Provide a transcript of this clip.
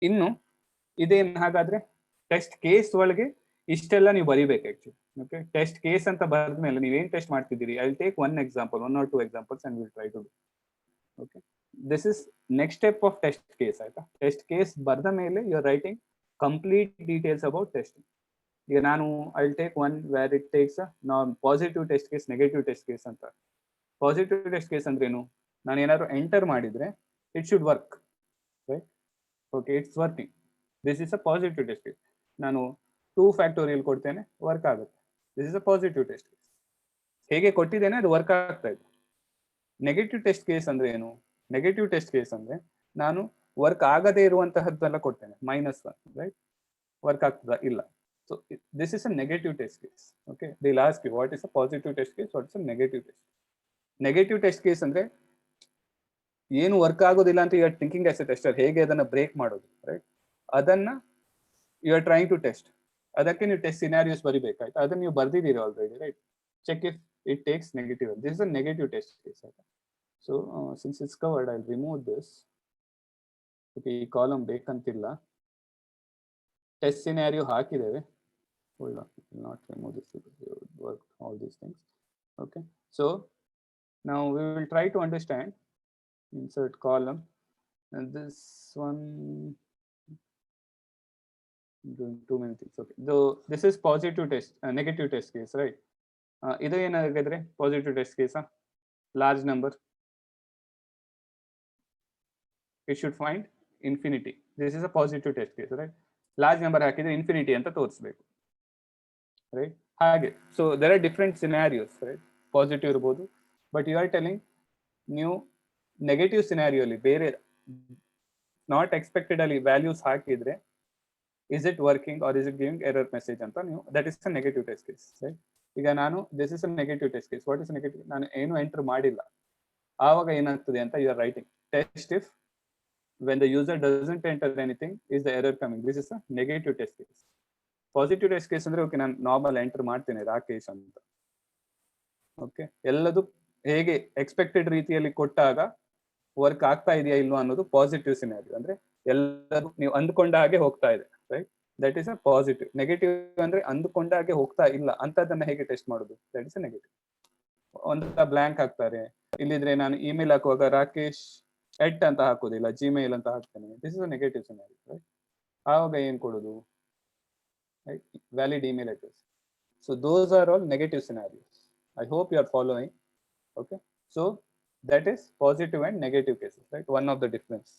ಇನ್ನು ಇದೇನು ಹಾಗಾದ್ರೆ ಟೆಸ್ಟ್ ಕೇಸ್ ಒಳಗೆ ಇಷ್ಟೆಲ್ಲ ನೀವು ಬರೀಬೇಕು ಆಕ್ಚುಲಿ. ಓಕೆ, ಟೆಸ್ಟ್ ಕೇಸ್ ಅಂತ ಬರೆದ್ಮೇಲೆ ನೀವೇನ್ ಟೆಸ್ಟ್ ಮಾಡ್ತಿದ್ದೀರಿ, I will take one example, 1 or 2 examples and we'll try to do. Okay, this is next step of test case. ಆಯ್ತಾ, ಟೆಸ್ಟ್ ಕೇಸ್ ಬರೆದ ಮೇಲೆ you are writing complete details about testing. ಈಗ ನಾನು I will take one where it takes positive test case, negative test case ಅಂತ. Positive test case ಅಂದ್ರೆ ಏನು, ನಾನು ಏನಾದ್ರು ಎಂಟರ್ ಮಾಡಿದ್ರೆ it should work, right? Okay, it's working, this is a positive test case. ನಾನು 2 factorial ಕೊಡ್ತೇನೆ, work ಆಗುತ್ತೆ, this is a positive test case. ಹೇಗೆ ಕೊಟ್ಟಿದ್ದೇನೆ ಅದು ವರ್ಕ್ ಆಗ್ತಾ ಇದೆ. ನೆಗೆಟಿವ್ ಟೆಸ್ಟ್ ಕೇಸ್ ಅಂದ್ರೆ ಏನು, ನೆಗೆಟಿವ್ ಟೆಸ್ಟ್ ಕೇಸ್ ಅಂದ್ರೆ ನಾನು ವರ್ಕ್ ಆಗದೇ ಇರುವಂತಹದ್ದೆಲ್ಲ ಕೊಡ್ತೇನೆ, -1, ರೈಟ್? ವರ್ಕ್ ಆಗ್ತದ ಇಲ್ಲ. So this is a negative test case. Okay, the last what is a positive test case, what is a negative test. Negative test case ಅಂದ್ರೆ ಏನು ವರ್ಕ್ ಆಗೋದಿಲ್ಲ ಅಂತ you are thinking as a tester, ಹೇಗೆ ಅದನ್ನ break ಮಾಡೋದು, right? ಅದನ್ನ you are trying to test. ಅದಕ್ಕೆ ನೀವು ಟೆಸ್ಟ್ ಸಿನಾರಿಯೋಸ್ ಬರಿಬೇಕಾಯ್ತು, ಅದನ್ನ ನೀವು ಬರ್ದಿದ್ದೀರಿ already, right? Check if it takes negative. This is a negative test case. ಆಯ್ತಾ, so since it's covered I will remove this. Okay, ಈ ಕಾಲಮ್ ಬೇಕಂತಿಲ್ಲ, ಟೆಸ್ಟ್ ಸಿನಾರಿಯೋ ಹಾಕಿದ್ದೇವೆ. Hold on, I will not remove this because we will work all these things. Okay, so now we will try to understand. Insert column, and this one, I'm doing too many things. Okay, though this is positive test, negative test case, right? Idu enagadre positive test case, large number, it should find infinity. This is a positive test case, right? Large number hakidre infinity anta ತೋರಿಸಬೇಕು, right? ಹಾಗೆ, so there are different scenarios, right? Positive ಇರಬಹುದು, but you are telling ನೀವು negative scenario ಅಲ್ಲಿ ಬೇರೆ not expected ಅಲ್ಲಿ values ಹಾಕಿದ್ರೆ is it working or is it giving error message ಅಂತ ನೀವು, that is a negative test case, right? ಈಗ ನಾನು this is a negative test case. What is a negative? ನಾನು ಏನು ಎಂಟರ್ ಮಾಡಿಲ್ಲ, ಆವಾಗ ಏನಾಗ್ತದೆ ಅಂತ you are writing test if when the user doesn't enter anything is the error coming. This is a negative test case. Positive test case ಅಂದ್ರೆ okay, ನಾನು normal enter ಮಾಡ್ತೇನೆ ರಾಕೇಶ್ ಅಂತ. ಓಕೆ, ಎಲ್ಲದು ಹೇಗೆ ಎಕ್ಸ್ಪೆಕ್ಟೆಡ್ ರೀತಿಯಲ್ಲಿ ಕೊಟ್ಟಾಗ ವರ್ಕ್ ಆಗ್ತಾ ಇದೆಯಾ ಇಲ್ವಾ ಅನ್ನೋದು ಪಾಸಿಟಿವ್ ಸಿನಾರಿಯೋ. ಅಂದ್ರೆ ಎಲ್ಲರೂ ನೀವು ಅಂದ್ಕೊಂಡ ಹಾಗೆ ಹೋಗ್ತಾ ಇದೆ, right? That is a positive. Negative ಅಂದ್ರೆ ಅಂದುಕೊಂಡ ಹಾಗೆ ಹೋಗ್ತಾ ಇಲ್ಲ ಅಂತದನ್ನ ಹೇಗೆ ಟೆಸ್ಟ್ ಮಾಡೋದು, ದಟ್ ಇಸ್ ಅ ನೆಗೆಟಿವ್. ಒಂದು ಬ್ಲಾಂಕ್ ಹಾಕ್ತಾರೆ, ಇಲ್ಲಿದ್ರೆ ನಾನು ಇಮೇಲ್ ಹಾಕುವಾಗ ರಾಕೇಶ್ ಎಟ್ ಅಂತ ಹಾಕೋದಿಲ್ಲ, ಜಿಮೇಲ್ ಅಂತ ಹಾಕ್ತೇನೆ, this is a negative scenario, right? ಆವಾಗ ಏನ್ ಕೊಡೋದು, right? Valid email address. So those are all negative scenarios. I hope you are following. Okay, so that is positive and negative cases, right? One of the difference.